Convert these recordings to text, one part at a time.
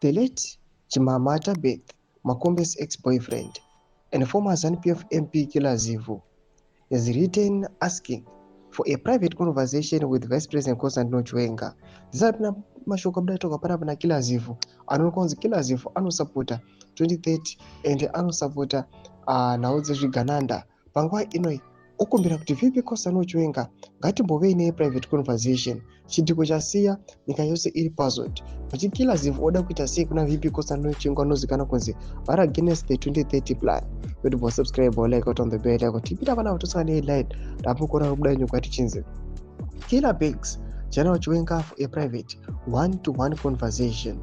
The late Chimamanda Beth Makombe's ex-boyfriend and former ZANU-PF MP Killer Zivu has written asking for a private conversation with Vice President Constantino Chiwenga. Zisapina mashoko abudatoka panapa na Killer Zivu anooneka kunzi Killer Zivu anosapota 2030 and anosapota nhau dzezvigananda. Panguva inoi okumbira kuti VP Constantino Chiwenga ngatimbovei naye private conversation. Chidhiko chasiya nyika yose iri puzzled kuti Killer Zivu oda kuita sei kuna VP Constantino Chiwenga unozikanwa kunzi vari against the 2030 plan. Kuti bo subscribe or like out on the bell yako tipita pana kutosa ne headline ndapokora kubuda nyuka tichinze Killer begs General Chiwenga for a private one-to-one conversation.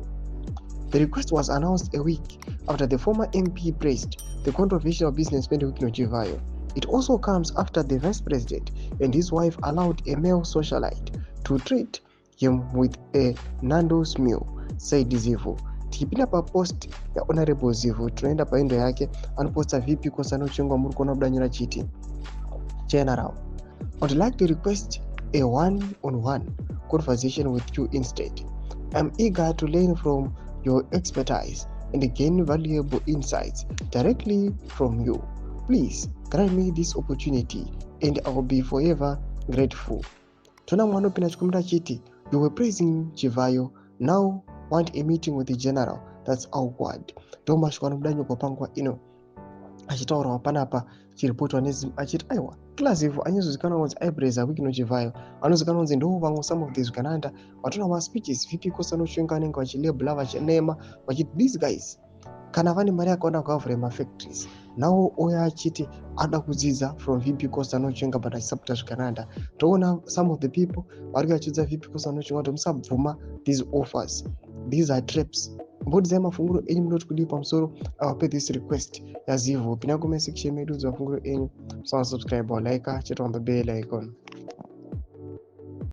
The request was announced a week after the former MP praised the controversial businessman Wikino Chivayo. It also comes after the vice president and his wife allowed a male socialite to treat him with a Nando's meal, said Zivu. Tikipinda pa post ya Honorable Zivu tunaenda pa endo yake anaposta VP Constantino Chiwenga muri kuona budanyira chiti General, I would like to request a one-on-one conversation with you instead. I'm eager to learn from your expertise and gain valuable insights directly from you. Please grant me this opportunity and I will be forever grateful. Tuna mwano pina chikumira chiti, you were praising Chivayo, now want a meeting with the general. That's awkward. Ndoma shikwana mudanyo kwa pangwa ino achitaura panapa chiripotwa achiti aiwa Killer Zivu anyazozikanwa kunzi aibreza Wikino Chivayo anozikanwa kunzi ndo vamwe some of the zvigananda vatona ma speeches VP Constantino Chiwenga anenge vachilebla vachinema vachiti these guys kana vane mari yakaona kuvavhura mafactories nawo oya achiti ada kudzidza from VP Constantino Chiwenga but achisapota zvigananda. Toona some of the people vari kuachidza VP Constantino Chiwenga kuti musabvuma these offers, these are traps. Mbodzai mafunguro enyu munoti kudii pamusoro this request yaZivu. Pinda comment section medu za mafunguro enyu. Subscribe or like, check on the bell icon.